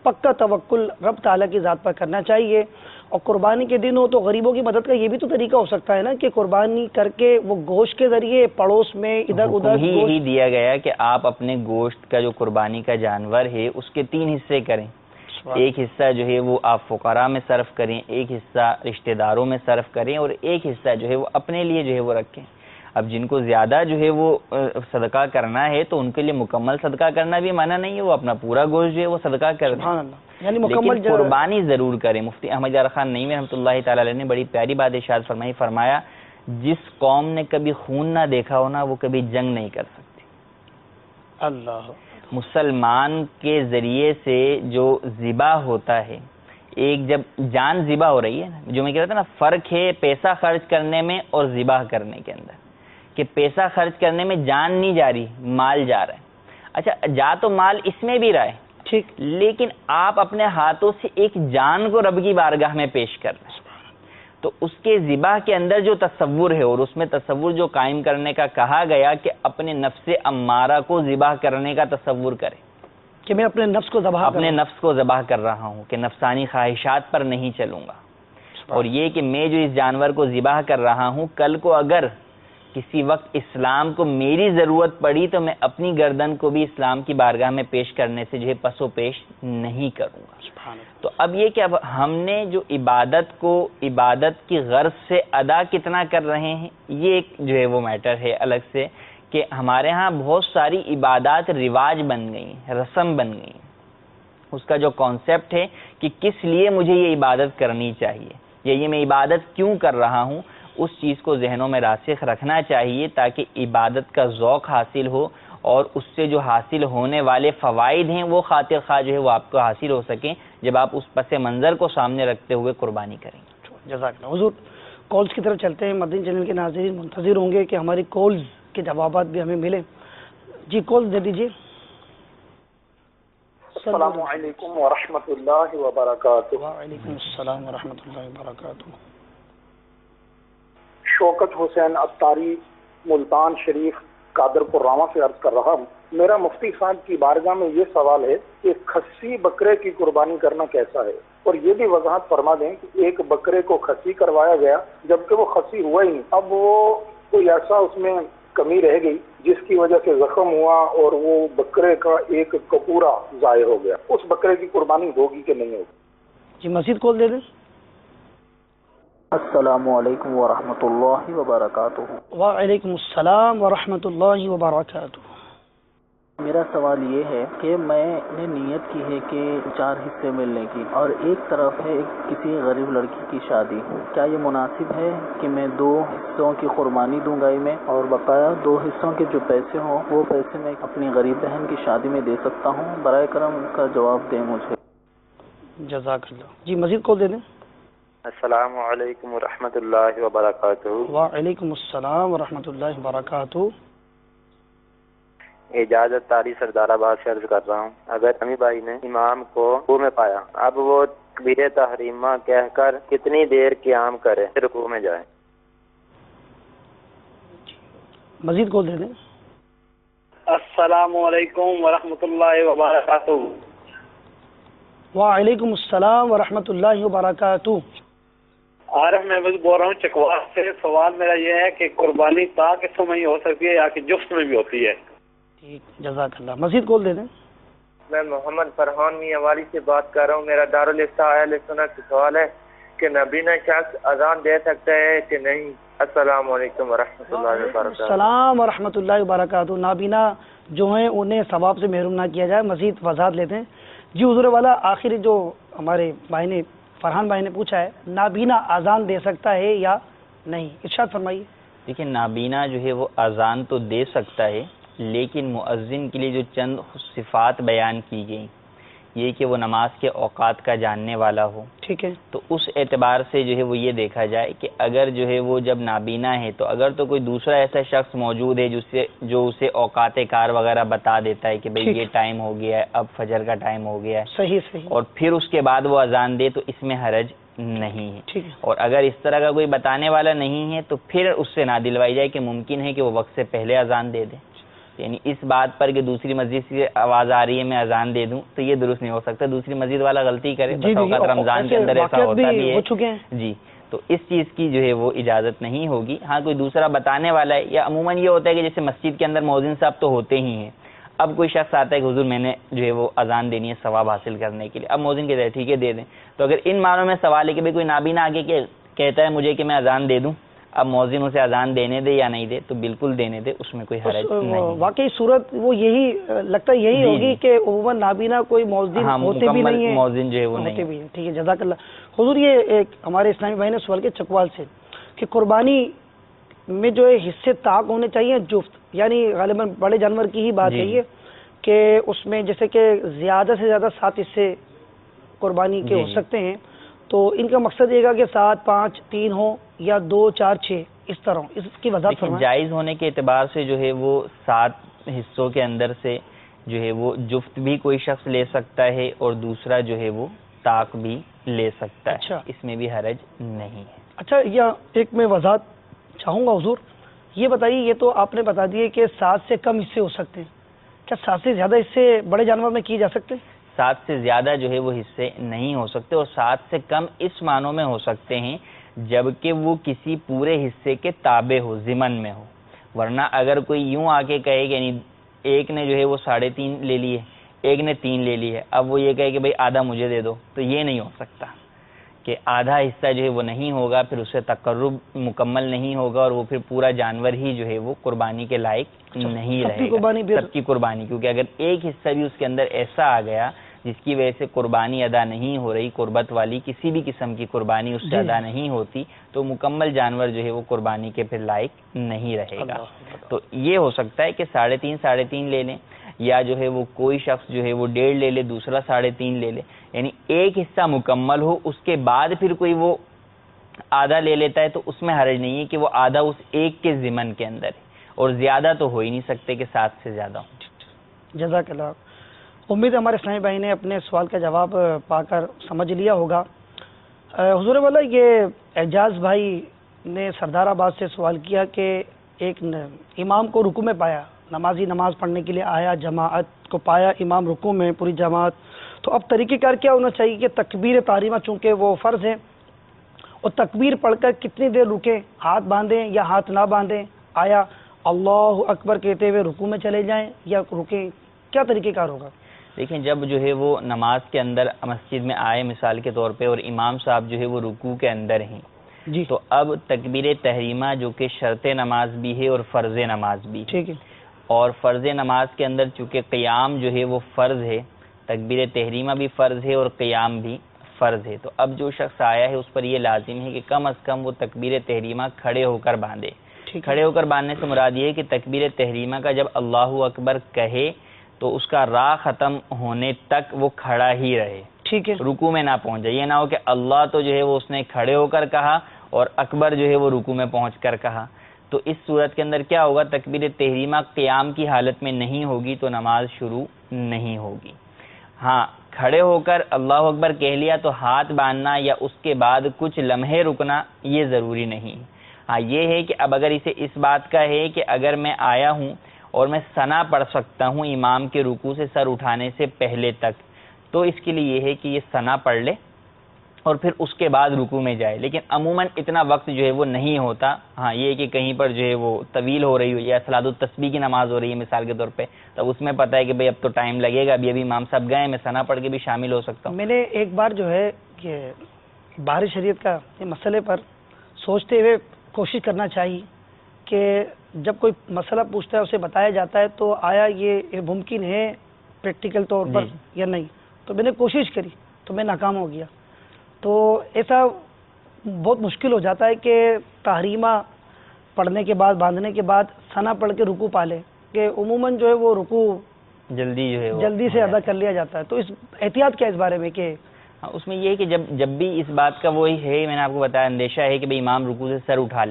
پکا توکل رب تعالیٰ کی ذات پر کرنا چاہیے. اور قربانی کے دن ہو تو غریبوں کی مدد کا یہ بھی تو طریقہ ہو سکتا ہے نا کہ قربانی کر کے وہ گوشت کے ذریعے پڑوس میں ادھر ادھر ہی دیا گیا کہ آپ اپنے گوشت کا جو قربانی کا جانور ہے اس کے 3 حصے کریں. ایک حصہ جو ہے وہ آپ فقراء میں صرف کریں، ایک حصہ رشتہ داروں میں صرف کریں، اور ایک حصہ جو ہے وہ اپنے لیے جو ہے وہ رکھیں. اب جن کو زیادہ جو ہے وہ صدقہ کرنا ہے تو ان کے لیے مکمل صدقہ کرنا بھی منع نہیں ہے، وہ اپنا پورا گوشت جو ہے وہ صدقہ کر دیں. یعنی مکمل قربانی ضرور کریں. مفتی احمد یار خان نعیمی رحمۃ اللہ تعالی علیہ نے بڑی پیاری بات ارشاد فرمائی، فرمایا جس قوم نے کبھی خون نہ دیکھا ہو نا وہ کبھی جنگ نہیں کر سکتی. اللہ، مسلمان کے ذریعے سے جو ذبح ہوتا ہے، ایک جب جان ذبح ہو رہی ہے نا، جو میں کہہ رہا تھا نا، فرق ہے پیسہ خرچ کرنے میں اور ذبح کرنے کے اندر، کہ پیسہ خرچ کرنے میں جان نہیں جا رہی، مال جا رہا ہے. اچھا جا تو مال اس میں بھی رہا ہے ٹھیک، لیکن آپ اپنے ہاتھوں سے ایک جان کو رب کی بارگاہ میں پیش کر رہے ہیں. تو اس کے ذبح کے اندر جو تصور ہے اور اس میں تصور جو قائم کرنے کا کہا گیا کہ اپنے نفس امارہ کو ذبح کرنے کا تصور کرے کہ میں اپنے نفس کو ذبح کر رہا ہوں، کہ نفسانی خواہشات پر نہیں چلوں گا. اور یہ کہ میں جو اس جانور کو ذبح کر رہا ہوں، کل کو اگر کسی وقت اسلام کو میری ضرورت پڑی تو میں اپنی گردن کو بھی اسلام کی بارگاہ میں پیش کرنے سے جو ہے پس و پیش نہیں کروں گا. تو اب یہ کہ اب ہم نے جو عبادت کو عبادت کی غرض سے ادا کتنا کر رہے ہیں، یہ ایک جو ہے وہ میٹر ہے الگ سے، کہ ہمارے ہاں بہت ساری عبادات رواج بن گئی ہیں، رسم بن گئی ہیں. اس کا جو کانسیپٹ ہے کہ کس لیے مجھے یہ عبادت کرنی چاہیے یا یہ میں عبادت کیوں کر رہا ہوں، اس چیز کو ذہنوں میں راسخ رکھنا چاہیے تاکہ عبادت کا ذوق حاصل ہو اور اس سے جو حاصل ہونے والے فوائد ہیں وہ خاطر خواہ جو ہے وہ آپ کو حاصل ہو سکیں جب آپ اس پس منظر کو سامنے رکھتے ہوئے قربانی کریں. جزاک اللہ. حضور کالز کی طرف چلتے ہیں. مدنی چینل کے ناظرین منتظر ہوں گے کہ ہماری کالز کے جوابات بھی ہمیں ملیں. جی کال دے دیجیے. السلام علیکم ورحمۃ اللہ وبرکاتہ. وعلیکم السلام ورحمۃ اللہ وبرکاتہ. شوکت حسین اتاری ملتان شریف قادر پراما سے عرض کر رہا ہوں. میرا مفتی صاحب کی بارگاہ میں یہ سوال ہے کہ خصی بکرے کی قربانی کرنا کیسا ہے، اور یہ بھی وضاحت فرما دیں کہ ایک بکرے کو خصی کروایا گیا جبکہ وہ خصی ہوا ہی نہیں، اب وہ کوئی ایسا اس میں کمی رہ گئی جس کی وجہ سے زخم ہوا اور وہ بکرے کا ایک کپورا ضائع ہو گیا، اس بکرے کی قربانی ہوگی کہ نہیں ہوگی؟ جی مزید کال دے دیں. السلام علیکم ورحمۃ اللہ وبرکاتہ. وعلیکم السلام ورحمۃ اللہ وبرکاتہ. میرا سوال یہ ہے کہ میں نے نیت کی ہے کہ 4 حصے ملنے کی، اور ایک طرف ہے کسی غریب لڑکی کی شادی. کیا یہ مناسب ہے کہ میں 2 حصوں کی قربانی دوں گائے میں، اور بقایا 2 حصوں کے جو پیسے ہوں وہ پیسے میں اپنی غریب بہن کی شادی میں دے سکتا ہوں؟ برائے کرم کا جواب دیں مجھے. جزاک اللہ. جی مزید کال دے دیں. السلام علیکم ورحمۃ اللہ وبرکاتہ. وعلیکم السلام ورحمۃ اللہ وبرکاتہ. اجازت تاری سردار آباد سے عرض کر رہا ہوں. اگر امی بھائی نے امام کو رکوع میں پایا، اب وہ تکبیر تحریمہ کہہ کر کتنی دیر قیام کرے رکوع میں جائے؟ مزید کال دے دیں. السلام علیکم ورحمۃ اللہ وبرکاتہ. وعلیکم السلام ورحمۃ اللہ وبرکاتہ. عارف میں بس بول رہا ہوں چکوال سے. سوال میرا یہ ہے کہ قربانی طاق حصوں میں ہی ہو سکتی ہے یا کہ جفت میں بھی ہوتی ہے؟ ٹھیک جزاک اللہ. مزید کال دے دیں. میں محمد فرحان میاں سے بات کر رہا ہوں. میرا دارالفتاء اہل سنت سے سوال ہے کہ نابینا شخص اذان دے سکتا ہے کہ نہیں؟ السلام علیکم ورحمۃ اللہ وبرکاتہ. السلام ورحمۃ اللہ وبرکاتہ. نابینا جو ہیں انہیں ثواب سے محروم نہ کیا جائے. مزید وضاحت لیتے ہیں. جی حضور والا آخری جو ہمارے بھائی نے فرحان بھائی نے پوچھا ہے، نابینا اذان دے سکتا ہے یا نہیں؟ ارشاد فرمائیے. دیکھیں نابینا جو ہے وہ اذان تو دے سکتا ہے، لیکن مؤذن کے لیے جو چند صفات بیان کی گئی، یہ کہ وہ نماز کے اوقات کا جاننے والا ہو. ٹھیک ہے. تو اس اعتبار سے جو ہے وہ یہ دیکھا جائے کہ اگر جو ہے وہ جب نابینا ہے تو اگر تو کوئی دوسرا ایسا شخص موجود ہے جو اسے اوقات کار وغیرہ بتا دیتا ہے کہ بھئی یہ ٹائم ہو گیا ہے، اب فجر کا ٹائم ہو گیا ہے، صحیح اور پھر اس کے بعد وہ اذان دے تو اس میں حرج نہیں ہے. ٹھیک ہے. اور اگر اس طرح کا کوئی بتانے والا نہیں ہے تو پھر اس سے نہ دلوائی جائے کہ ممکن ہے کہ وہ وقت سے پہلے اذان دے دے. یعنی اس بات پر کہ دوسری مسجد سے آواز آ رہی ہے میں اذان دے دوں تو یہ درست نہیں ہو سکتا. دوسری مسجد والا غلطی کرے، بس اوقات رمضان کے اندر ایسا ہوتا بھی ہے جی، تو اس چیز کی جو ہے وہ اجازت نہیں ہوگی. ہاں کوئی دوسرا بتانے والا ہے، یا عموماً یہ ہوتا ہے کہ جیسے مسجد کے اندر مؤذن صاحب تو ہوتے ہی ہیں، اب کوئی شخص آتا ہے کہ حضور میں نے جو ہے وہ اذان دینی ہے ثواب حاصل کرنے کے لیے، اب مؤذن کہتا ہے ٹھیک ہے دے دیں. تو اگر ان معنوں میں سوال ہے کہ بھئی کوئی نابینا آگے کہتا ہے مجھے کہ میں اذان دے دوں، اب مؤذن اسے اذان دینے دے یا نہیں دے تو بالکل دینے دے، اس میں کوئی حرج نہیں. واقعی صورت وہ یہی لگتا ہے یہی ہوگی کہ عموماً نابینا کوئی مؤذن ہوتے بھی نہیں ہیں، مؤذن جو ہے وہ نہیں بھی. ٹھیک ہے جزاک اللہ. حضور یہ ایک ہمارے اسلامی بھائی نے سوال کیا چکوال سے کہ قربانی میں جو ہے حصے طاق ہونے چاہیے جفت، یعنی غالباً بڑے جانور کی ہی بات ہے یہ کہ اس میں جیسے کہ زیادہ سے زیادہ 7 حصے قربانی کے ہو سکتے ہیں، تو ان کا مقصد یہ گا کہ 7 5 3 ہوں یا 2 4 6 اس طرح. اس کی وضاحت فرمائیں. جائز ہونے کے اعتبار سے جو ہے وہ 7 حصوں کے اندر سے جو ہے وہ جفت بھی کوئی شخص لے سکتا ہے اور دوسرا جو ہے وہ طاق بھی لے سکتا ہے. اچھا. اس میں بھی حرج نہیں ہے. اچھا یا ایک میں وضاحت چاہوں گا حضور، یہ بتائیے یہ تو آپ نے بتا دیے کہ 7 سے کم حصے ہو سکتے ہیں، کیا 7 سے زیادہ حصے بڑے جانور میں کیے جا سکتے ہیں؟ 7 سے زیادہ جو ہے وہ حصے نہیں ہو سکتے، اور 7 سے کم اس معنوں میں ہو سکتے ہیں جبکہ وہ کسی پورے حصے کے تابع ہو، ضمن میں ہو. ورنہ اگر کوئی یوں آ کے کہے کہ یعنی ایک نے جو ہے وہ 3.5 لے لی ہے، ایک نے 3 لے لی ہے، اب وہ یہ کہے کہ بھئی آدھا مجھے دے دو، تو یہ نہیں ہو سکتا کہ آدھا حصہ جو ہے وہ نہیں ہوگا، پھر اسے تقرب مکمل نہیں ہوگا اور وہ پھر پورا جانور ہی جو ہے وہ قربانی کے لائق نہیں رہے گا، سب کی قربانی، کیونکہ اگر ایک حصہ بھی اس کے اندر ایسا آ گیا جس کی وجہ سے قربانی ادا نہیں ہو رہی، قربت والی کسی بھی قسم کی قربانی اس سے ادا نہیں ہوتی، تو مکمل جانور جو ہے وہ قربانی کے پھر لائق نہیں رہے گا۔ تو یہ ہو سکتا ہے کہ 3.5 لے لیں، یا جو ہے وہ کوئی شخص جو ہے وہ 1.5 لے لے، دوسرا 3.5 لے لے، یعنی ایک حصہ مکمل ہو، اس کے بعد پھر کوئی وہ آدھا لے لیتا ہے تو اس میں حرج نہیں ہے کہ وہ آدھا اس ایک کے ضمن کے اندر ہے، اور زیادہ تو ہو ہی نہیں سکتے کہ 7 سے زیادہ ہوں۔ جزاک اللہ۔ امید ہے ہمارے اسلامی بھائی نے اپنے سوال کا جواب پا کر سمجھ لیا ہوگا۔ حضور والا، یہ اعجاز بھائی نے سردار آباد سے سوال کیا کہ ایک امام کو رکوع میں پایا، نمازی نماز پڑھنے کے لیے آیا، جماعت کو پایا امام رکوع میں پوری جماعت، تو اب طریقہ کار کیا ہونا چاہیے کہ تکبیر تحریمہ چونکہ وہ فرض ہے، اور تکبیر پڑھ کر کتنی دیر رکیں، ہاتھ باندھیں یا ہاتھ نہ باندھیں، آیا اللہ اکبر کہتے ہوئے رکوع میں چلے جائیں یا رکیں، کیا طریقہ کار ہوگا؟ دیکھیں، جب جو ہے وہ نماز کے اندر مسجد میں آئے مثال کے طور پہ اور امام صاحب جو ہے وہ رکوع کے اندر ہیں، جی، تو اب تکبیر تحریمہ جو کہ شرط نماز بھی ہے اور فرض نماز بھی، ٹھیک ہے، اور فرض نماز کے اندر چونکہ قیام جو ہے وہ فرض ہے، تکبیر تحریمہ بھی فرض ہے اور قیام بھی فرض ہے، تو اب جو شخص آیا ہے اس پر یہ لازم ہے کہ کم از کم وہ تکبیر تحریمہ کھڑے ہو کر باندھے۔ کھڑے ہو کر باندھنے سے مراد یہ ہے کہ تکبیر تحریمہ کا جب اللہ اکبر کہے تو اس کا را ختم ہونے تک وہ کھڑا ہی رہے، ٹھیک ہے، رکوع میں نہ پہنچ جائے۔ یہ نہ ہو کہ اللہ تو جو ہے وہ اس نے کھڑے ہو کر کہا اور اکبر جو ہے وہ رکوع میں پہنچ کر کہا، تو اس صورت کے اندر کیا ہوگا، تکبیر تحریمہ قیام کی حالت میں نہیں ہوگی تو نماز شروع نہیں ہوگی۔ ہاں، کھڑے ہو کر اللہ اکبر کہہ لیا تو ہاتھ باندھنا یا اس کے بعد کچھ لمحے رکنا یہ ضروری نہیں۔ ہاں، یہ ہے کہ اب اگر اسے اس بات کا ہے کہ اگر میں آیا ہوں اور میں ثنا پڑھ سکتا ہوں امام کے رکوع سے سر اٹھانے سے پہلے تک، تو اس کے لیے یہ ہے کہ یہ ثنا پڑھ لے اور پھر اس کے بعد رکوع میں جائے، لیکن عموماً اتنا وقت جو ہے وہ نہیں ہوتا۔ ہاں، یہ ہے کہ کہیں پر جو ہے وہ طویل ہو رہی ہو یا صلاۃ التسبیح کی نماز ہو رہی ہے مثال کے طور پہ، تب اس میں پتہ ہے کہ بھئی اب تو ٹائم لگے گا، ابھی امام صاحب گئے، میں ثنا پڑھ کے بھی شامل ہو سکتا ہوں۔ میں نے ایک بار جو ہے کہ باہر شریعت کا یہ مسئلے پر سوچتے ہوئے کوشش کرنا چاہیے کہ جب کوئی مسئلہ پوچھتا ہے اسے بتایا جاتا ہے تو آیا یہ ممکن ہے پریکٹیکل طور پر یا نہیں، تو میں نے کوشش کری تو میں ناکام ہو گیا۔ تو ایسا بہت مشکل ہو جاتا ہے کہ تحریمہ پڑھنے کے بعد باندھنے کے بعد ثنا پڑھ کے رکوع پا لے، کہ عموماً جو ہے وہ رکوع جلدی جو ہے جلدی سے ادا کر لیا جاتا ہے، تو اس احتیاط کیا اس بارے میں کہ اس میں یہ ہے کہ جب بھی اس بات کا وہی ہے، میں نے آپ کو بتایا اندیشہ ہے کہ بھئی امام رکوع سے سر اٹھا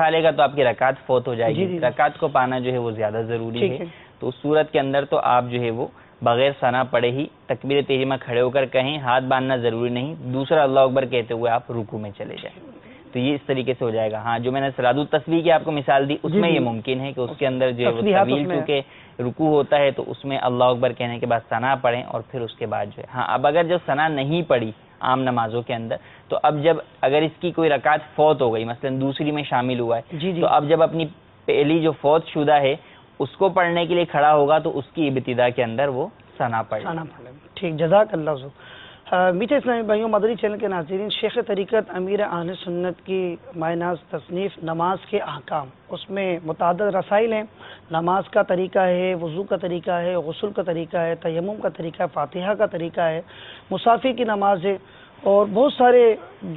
لے گا تو آپ کی رکعت فوت ہو جائے گی، رکعت کو پانا جو ہے وہ زیادہ ضروری ہے، تو اس صورت کے اندر تو آپ جو ہے وہ بغیر ثنا پڑھے ہی تکبیر تحریمہ کھڑے ہو کر کہیں، ہاتھ باندھنا ضروری نہیں، دوسرا اللہ اکبر کہتے ہوئے آپ رکوع میں چلے جائیں، تو یہ اس طریقے سے ہو جائے گا۔ ہاں، جو میں نے صلاۃ التسبیح کی آپ کو مثال دی، اس میں یہ ممکن ہے کہ اس کے اندر جو ہے وہ طویل چونکہ رکوع ہوتا ہے تو اس میں اللہ اکبر کہنے کے بعد ثنا پڑھیں اور پھر اس کے بعد جو ہے، ہاں اب اگر جب ثنا نہیں پڑھی عام نمازوں کے اندر، تو اب جب اگر اس کی کوئی رکعت فوت ہو گئی، مثلا دوسری میں شامل ہوا ہے، تو اب جب اپنی پہلی جو فوت شدہ ہے اس کو پڑھنے کے لیے کھڑا ہوگا تو اس کی ابتدا کے اندر وہ ثنا پڑھے۔ ٹھیک، جزاک اللہ حضور۔ میٹھے اسلامی بھائیوں، مدنی چینل کے ناظرین، شیخ طریقت امیر اہل سنت کی مائع ناز تصنیف نماز کے احکام، اس میں متعدد رسائل ہیں، نماز کا طریقہ ہے، وضو کا طریقہ ہے، غسل کا طریقہ ہے، تیمم کا طریقہ ہے، فاتحہ کا طریقہ ہے، مسافر کی نماز ہے، اور بہت سارے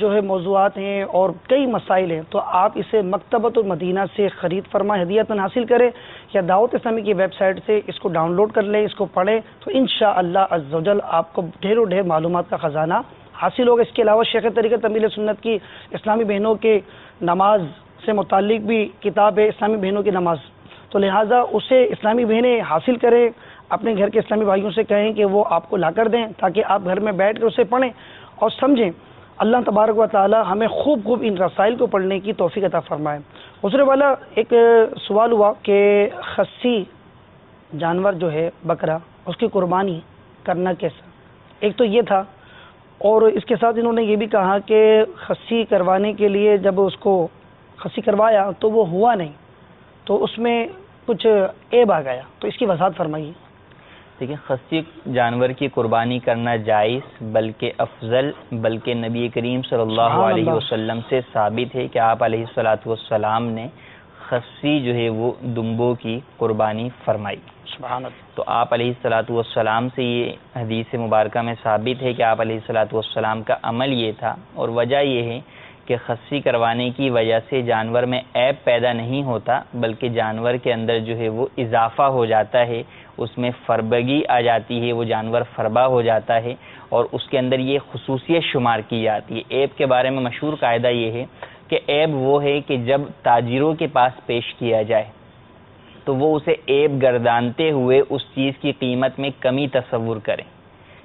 جو ہے موضوعات ہیں اور کئی مسائل ہیں، تو آپ اسے مکتبۃ المدینہ سے خرید فرمائیں، ہدیۃً حاصل کریں، یا دعوت اسلامی کی ویب سائٹ سے اس کو ڈاؤن لوڈ کر لیں، اس کو پڑھیں، تو انشاءاللہ عز و جل آپ کو ڈھیروں ڈھیر معلومات کا خزانہ حاصل ہوگا۔ اس کے علاوہ شیخ طریقت امیر سنت کی اسلامی بہنوں کے نماز سے متعلق بھی کتاب ہے، اسلامی بہنوں کی نماز، تو لہٰذا اسے اسلامی بہنیں حاصل کریں، اپنے گھر کے اسلامی بھائیوں سے کہیں کہ وہ آپ کو لا کر دیں تاکہ آپ گھر میں بیٹھ کر اسے پڑھیں اور سمجھیں۔ اللہ تبارک و تعالی ہمیں خوب ان رسائل کو پڑھنے کی توفیق عطا فرمائے۔ حضور والا، ایک سوال ہوا کہ خصی جانور جو ہے بکرا، اس کی قربانی کرنا کیسا، ایک تو یہ تھا، اور اس کے ساتھ انہوں نے یہ بھی کہا کہ خصی کروانے کے لیے جب اس کو خصی کروایا تو وہ ہوا نہیں، تو اس میں کچھ عیب آ گیا، تو اس کی وضاحت فرمائیے۔ دیکھیں، خصی جانور کی قربانی کرنا جائز بلکہ افضل، بلکہ نبی کریم صلی اللہ علیہ وسلم سے ثابت ہے کہ آپ علیہ الصلوۃ والسلام نے خصی جو ہے وہ دمبوں کی قربانی فرمائی۔ سبحان اللہ۔ تو آپ علیہ الصلوۃ والسلام سے یہ حدیث مبارکہ میں ثابت ہے کہ آپ علیہ الصلوۃ والسلام کا عمل یہ تھا، اور وجہ یہ ہے کہ خصی کروانے کی وجہ سے جانور میں عیب پیدا نہیں ہوتا، بلکہ جانور کے اندر جو ہے وہ اضافہ ہو جاتا ہے، اس میں فربگی آ جاتی ہے، وہ جانور فربا ہو جاتا ہے، اور اس کے اندر یہ خصوصیت شمار کی جاتی ہے۔ عیب کے بارے میں مشہور قاعدہ یہ ہے کہ عیب وہ ہے کہ جب تاجروں کے پاس پیش کیا جائے تو وہ اسے عیب گردانتے ہوئے اس چیز کی قیمت میں کمی تصور کریں،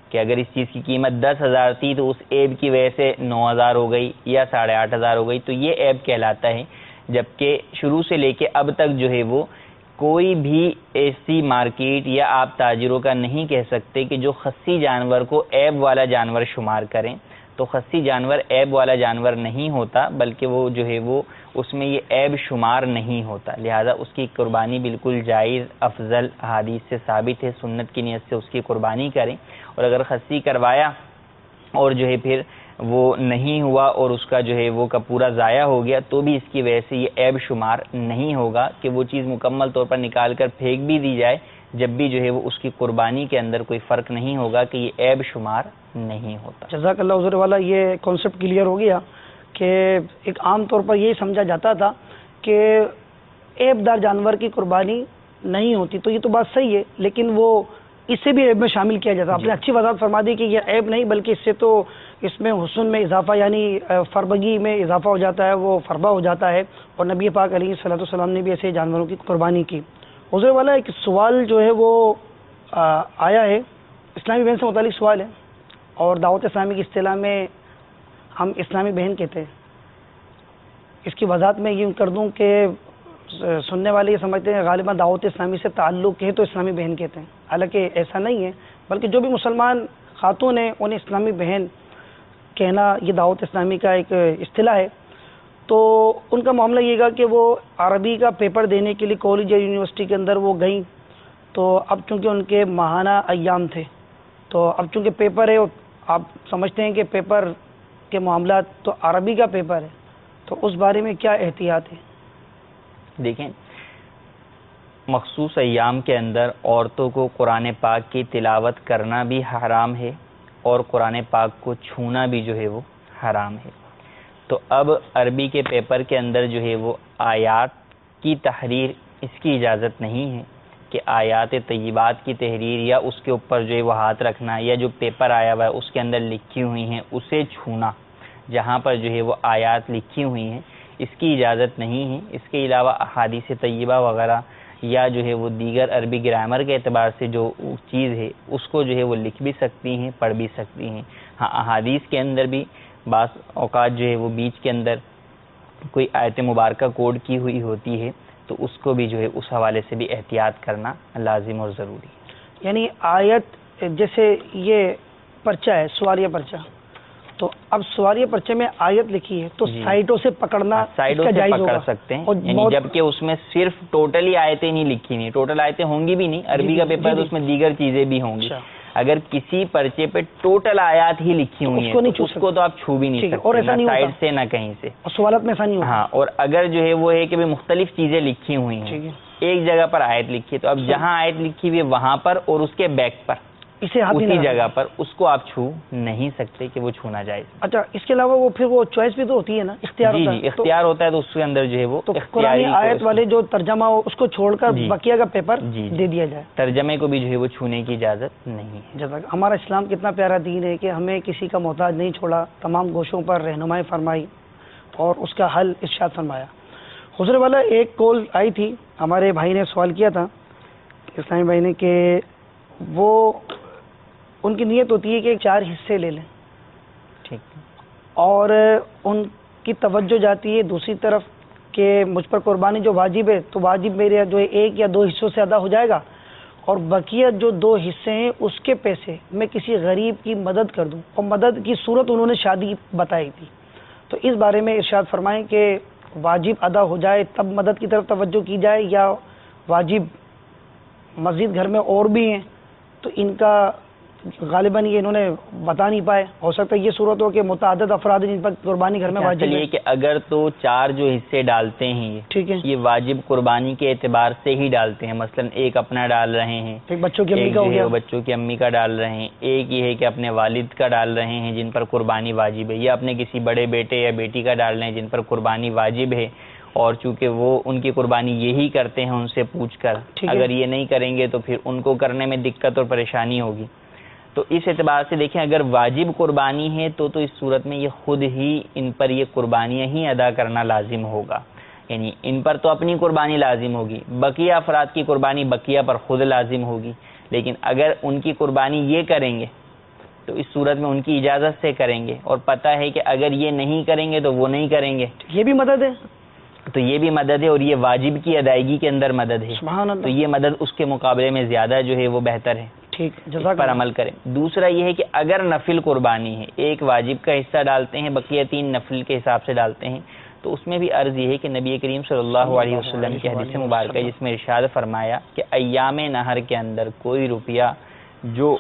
کہ اگر اس چیز کی قیمت 10,000 تھی تو اس عیب کی وجہ سے 9,000 ہو گئی یا 8,500 ہو گئی، تو یہ عیب کہلاتا ہے۔ جبکہ شروع سے لے کے اب تک جو ہے وہ کوئی بھی ایسی مارکیٹ یا آپ تاجروں کا نہیں کہہ سکتے کہ جو خصی جانور کو عیب والا جانور شمار کریں۔ تو خصی جانور عیب والا جانور نہیں ہوتا، بلکہ وہ جو ہے وہ اس میں یہ عیب شمار نہیں ہوتا، لہذا اس کی قربانی بالکل جائز، افضل، حدیث سے ثابت ہے، سنت کی نیت سے اس کی قربانی کریں۔ اور اگر خصی کروایا اور جو ہے پھر وہ نہیں ہوا اور اس کا جو ہے وہ کا پورا ضائع ہو گیا، تو بھی اس کی وجہ سے یہ عیب شمار نہیں ہوگا کہ وہ چیز مکمل طور پر نکال کر پھینک بھی دی جائے، جب بھی جو ہے وہ اس کی قربانی کے اندر کوئی فرق نہیں ہوگا کہ یہ عیب شمار نہیں ہوتا۔ جزاک اللہ حضور والا، یہ کانسیپٹ کلیئر ہو گیا کہ ایک عام طور پر یہی سمجھا جاتا تھا کہ عیب دار جانور کی قربانی نہیں ہوتی، تو یہ تو بات صحیح ہے، لیکن وہ اس سے بھی عیب میں شامل کیا جاتا ہے۔ آپ نے اچھی وضاحت فرما دی کہ یہ عیب نہیں، بلکہ اس سے تو اس میں حسن میں اضافہ، یعنی فربگی میں اضافہ ہو جاتا ہے، وہ فربا ہو جاتا ہے، اور نبی پاک علیہ الصلوۃ والسلام نے بھی ایسے جانوروں کی قربانی کی۔ حضور والا ایک سوال جو ہے وہ آیا ہے، اسلامی بہن سے متعلق سوال ہے، اور دعوت اسلامی کی اصطلاح میں ہم اسلامی بہن کہتے ہیں۔ اس کی وضاحت میں یوں کر دوں کہ سننے والے یہ سمجھتے ہیں غالباً دعوت اسلامی سے تعلق ہے تو اسلامی بہن کہتے ہیں، حالانکہ ایسا نہیں ہے، بلکہ جو بھی مسلمان خاتون ہیں انہیں اسلامی بہن کہنا یہ دعوت اسلامی کا ایک اصطلاح ہے۔ تو ان کا معاملہ یہ گا کہ وہ عربی کا پیپر دینے کے لیے کالج یا یونیورسٹی کے اندر وہ گئیں، تو اب چونکہ ان کے ماہانہ ایام تھے، تو اب چونکہ پیپر ہے، آپ سمجھتے ہیں کہ پیپر کے معاملات تو عربی کا پیپر ہے، تو اس بارے میں کیا احتیاط ہے؟ دیکھیں، مخصوص ایام کے اندر عورتوں کو قرآن پاک کی تلاوت کرنا بھی حرام ہے، اور قرآن پاک کو چھونا بھی جو ہے وہ حرام ہے۔ تو اب عربی کے پیپر کے اندر جو ہے وہ آیات کی تحریر، اس کی اجازت نہیں ہے کہ آیات طیبات کی تحریر یا اس کے اوپر جو ہے وہ ہاتھ رکھنا، یا جو پیپر آیا ہوا ہے اس کے اندر لکھی ہوئی ہیں اسے چھونا، جہاں پر جو ہے وہ آیات لکھی ہوئی ہیں اس کی اجازت نہیں ہے۔ اس کے علاوہ احادیث طیبہ وغیرہ یا جو ہے وہ دیگر عربی گرامر کے اعتبار سے جو چیز ہے اس کو جو ہے وہ لکھ بھی سکتی ہیں، پڑھ بھی سکتی ہیں۔ ہاں، احادیث کے اندر بھی بعض اوقات جو ہے وہ بیچ کے اندر کوئی آیت مبارکہ کوڈ کی ہوئی ہوتی ہے، تو اس کو بھی جو ہے اس حوالے سے بھی احتیاط کرنا لازم اور ضروری ہے۔ یعنی آیت، جیسے یہ پرچہ ہے، سواریہ پرچہ، تو اب سواریہ پرچے میں آیت لکھی ہے تو سائٹوں سے پکڑنا سائڈوں سے پکڑ سکتے ہیں، یعنی جبکہ اس میں صرف ٹوٹلی آیتیں نہیں لکھی ہوئی، ٹوٹل آیتیں ہوں گی بھی نہیں، عربی کا پیپر تو اس میں دیگر چیزیں بھی ہوں گی۔ اگر کسی پرچے پہ ٹوٹل آیات ہی لکھی ہوئی ہیں تو اس کو تو آپ چھو بھی نہیں سکتے، نہ سائڈ سے نہ کہیں سے، سوالات میں ایسا نہیں ہوتا۔ ہاں، اور اگر جو ہے وہ ہے کہ مختلف چیزیں لکھی ہوئی ہیں، ایک جگہ پر آیت لکھی ہے تو اب جہاں آیت لکھی ہوئی ہے وہاں پر اور اس کے بیک پر اسی جگہ پر اس کو آپ چھو نہیں سکتے کہ وہ چھونا جائے۔ اچھا، اس کے علاوہ وہ پھر وہ چوائس بھی تو ہوتی ہے نا، اختیار ہوتا ہے۔ جی، اختیار ہوتا ہے، تو اس کے اندر جو ہے وہ قرآن آیت والے جو ترجمہ ہو اس کو چھوڑ کر بقیہ کا پیپر دے دیا جائے، ترجمے کو بھی جو ہے وہ چھونے کی اجازت نہیں ہے۔ جزاک۔ ہمارا اسلام کتنا پیارا دین ہے کہ ہمیں کسی کا محتاج نہیں چھوڑا، تمام گوشوں پر رہنمائی فرمائی اور اس کا حل ارشاد فرمایا۔ حضور والا ایک کال آئی تھی، ہمارے بھائی نے سوال کیا تھا، اسلامی بھائی نے، کہ وہ ان کی نیت ہوتی ہے کہ 4 حصے لے لیں، ٹھیک، اور ان کی توجہ جاتی ہے دوسری طرف کہ مجھ پر قربانی جو واجب ہے تو واجب میرے جو ہے 1 یا 2 حصوں سے ادا ہو جائے گا، اور بقیہ جو 2 حصے ہیں اس کے پیسے میں کسی غریب کی مدد کر دوں، اور مدد کی صورت انہوں نے شادی بتائی تھی، تو اس بارے میں ارشاد فرمائیں کہ واجب ادا ہو جائے تب مدد کی طرف توجہ کی جائے، یا واجب مزید گھر میں اور بھی ہیں تو ان کا غالباً یہ انہوں نے بتا نہیں پائے، ہو سکتا ہے یہ صورت ہو کہ متعدد افراد جن پر قربانی گھر میں واجب ہے؟ کہ اگر تو 4 جو حصے ڈالتے ہیں ٹھیک ہے، یہ واجب قربانی کے اعتبار سے ہی ڈالتے ہیں، مثلا ایک اپنا ڈال رہے ہیں، ایک بچوں کی امی ایک کا جو ہو ہے گیا، وہ بچوں کی امی کا ڈال رہے ہیں، ایک یہ ہے کہ اپنے والد کا ڈال رہے ہیں جن پر قربانی واجب ہے، یا اپنے کسی بڑے بیٹے یا بیٹی کا ڈال رہے ہیں جن پر قربانی واجب ہے، اور چونکہ وہ ان کی قربانی یہی کرتے ہیں ان سے پوچھ کر، اگر یہ نہیں کریں گے تو پھر ان کو کرنے میں دقت اور پریشانی ہوگی. تو اس اعتبار سے دیکھیں اگر واجب قربانی ہے تو اس صورت میں یہ خود ہی ان پر یہ قربانیاں ہی ادا کرنا لازم ہوگا، یعنی ان پر تو اپنی قربانی لازم ہوگی، بقیہ افراد کی قربانی بقیہ پر خود لازم ہوگی. لیکن اگر ان کی قربانی یہ کریں گے تو اس صورت میں ان کی اجازت سے کریں گے، اور پتہ ہے کہ اگر یہ نہیں کریں گے تو وہ نہیں کریں گے، یہ بھی مدد ہے، تو یہ بھی مدد ہے، اور یہ واجب کی ادائیگی کے اندر مدد ہے. سبحان اللہ. تو یہ مدد اس کے مقابلے میں زیادہ جو ہے وہ بہتر ہے، ٹھیک، اس جزاک پر اللہ. عمل کریں. دوسرا یہ ہے کہ اگر نفل قربانی ہے، ایک واجب کا حصہ ڈالتے ہیں، بقیہ 3 نفل کے حساب سے ڈالتے ہیں، تو اس میں بھی عرض یہ ہے کہ نبی کریم صلی اللہ علیہ وسلم کی حدیث مبارکہ جس میں ارشاد فرمایا کہ ایام نہر کے اندر کوئی روپیہ جو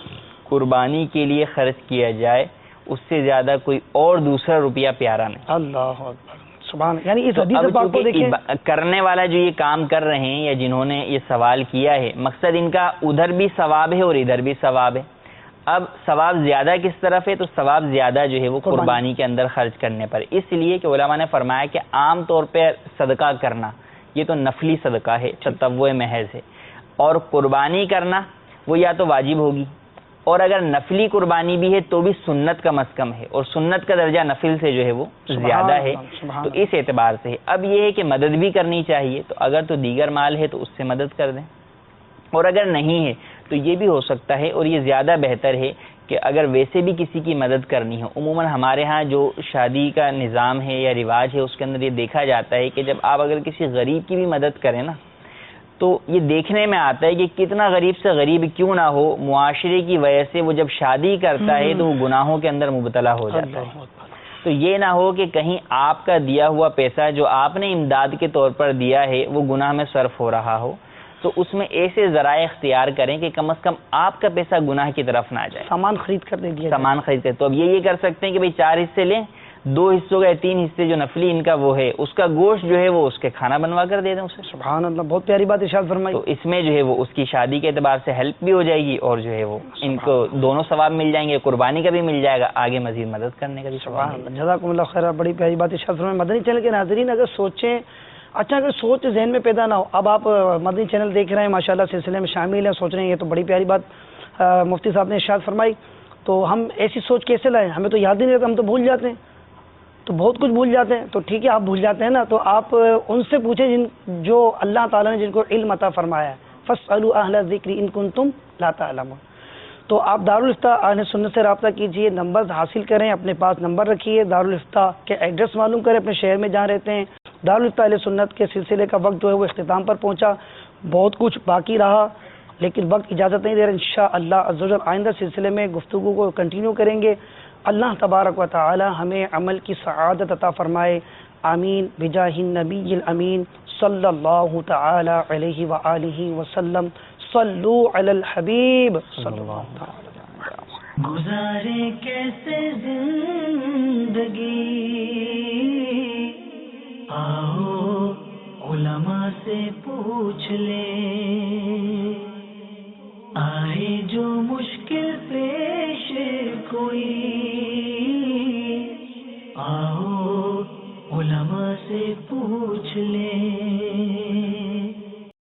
قربانی کے لیے خرچ کیا جائے اس سے زیادہ کوئی اور دوسرا روپیہ پیارا نہیں. اللہ اکبر، سبحان. یعنی اس تو حدیث اب پاک کو چونکہ دیکھیں، کرنے والا جو یہ کام کر رہے ہیں یا جنہوں نے یہ سوال کیا ہے، مقصد ان کا ادھر بھی ثواب ہے اور ادھر بھی ثواب ہے. اب ثواب زیادہ کس طرف ہے؟ تو ثواب زیادہ جو ہے وہ قربانی کے اندر خرچ کرنے پر، اس لیے کہ علماء نے فرمایا کہ عام طور پہ صدقہ کرنا یہ تو نفلی صدقہ ہے، تطوع محض ہے، اور قربانی کرنا وہ یا تو واجب ہوگی، اور اگر نفلی قربانی بھی ہے تو بھی سنت کا کم ہے، اور سنت کا درجہ نفل سے جو ہے وہ زیادہ ہے. تو اس اعتبار سے اب یہ ہے کہ مدد بھی کرنی چاہیے، تو اگر تو دیگر مال ہے تو اس سے مدد کر دیں، اور اگر نہیں ہے تو یہ بھی ہو سکتا ہے، اور یہ زیادہ بہتر ہے کہ اگر ویسے بھی کسی کی مدد کرنی ہے. عموماً ہمارے ہاں جو شادی کا نظام ہے یا رواج ہے اس کے اندر یہ دیکھا جاتا ہے کہ جب آپ اگر کسی غریب کی بھی مدد کریں نا تو یہ دیکھنے میں آتا ہے کہ کتنا غریب سے غریب کیوں نہ ہو، معاشرے کی وجہ سے وہ جب شادی کرتا ہے تو وہ گناہوں کے اندر مبتلا ہو جاتا ہے. تو یہ نہ ہو کہ کہیں آپ کا دیا ہوا پیسہ جو آپ نے امداد کے طور پر دیا ہے وہ گناہ میں صرف ہو رہا ہو. تو اس میں ایسے ذرائع اختیار کریں کہ کم از کم آپ کا پیسہ گناہ کی طرف نہ جائے. سامان خرید کر دے دیا، سامان خرید کر. تو اب یہ کر سکتے ہیں کہ بھئی 4 حصے لیں، 2 حصوں کا 3 حصے جو نفلی ان کا وہ ہے اس کا گوشت جو ہے وہ اس کے کھانا بنوا کر دے دیں اسے. سبحان اللہ، بہت پیاری بات ارشاد فرمائی. تو اس میں جو ہے وہ اس کی شادی کے اعتبار سے ہیلپ بھی ہو جائے گی، اور جو ہے وہ ان کو دونوں ثواب مل جائیں گے، قربانی کا بھی مل جائے گا، آگے مزید مدد کرنے کا بھی ثواب. جزاکم اللہ خیر، بڑی پیاری بات ارشاد فرمائی. مدنی چینل کے ناظرین اگر سوچیں، اچھا اگر سوچ ذہن میں پیدا نہ ہو، اب آپ مدنی چینل دیکھ رہے ہیں، ماشاءاللہ سلسلے میں شامل ہیں، سوچ رہے ہیں یہ تو بڑی پیاری بات مفتی صاحب نے ارشاد فرمائی، تو ہم ایسی سوچ کیسے لائیں؟ ہمیں تو یاد ہی نہیں رہتا، ہم تو بھول جاتے ہیں، تو بہت کچھ بھول جاتے ہیں. تو ٹھیک ہے، آپ بھول جاتے ہیں نا، تو آپ ان سے پوچھیں جو اللہ تعالیٰ نے جن کو علم عطا فرمایا ہے. فاسألوا اہل الذکر ان کنتم لا تعلمون. تو آپ دارالفتہ اہل سنت سے رابطہ کیجئے، نمبرز حاصل کریں، اپنے پاس نمبر رکھیے، دارالفتہ کے ایڈریس معلوم کریں اپنے شہر میں جہاں رہتے ہیں. دارالفتہ اہل سنت کے سلسلے کا وقت جو ہے وہ اختتام پر پہنچا، بہت کچھ باقی رہا لیکن وقت اجازت نہیں دے رہا. انشاءاللہ عز و جل آئندہ سلسلے میں گفتگو کو کنٹینیو کریں گے. اللہ تبارک و تعالی ہمیں عمل کی سعادت عطا فرمائے. آمین بجاہ النبی الامین صلی اللہ تعالی علیہ وآلہ وسلم. صلو علی الحبیب صلی اللہ تعالی. گزارے کیسے زندگی، آؤ علماء سے پوچھ لیں، آئے جو مشکل پیش کوئی، آؤ علماء سے پوچھ لیں.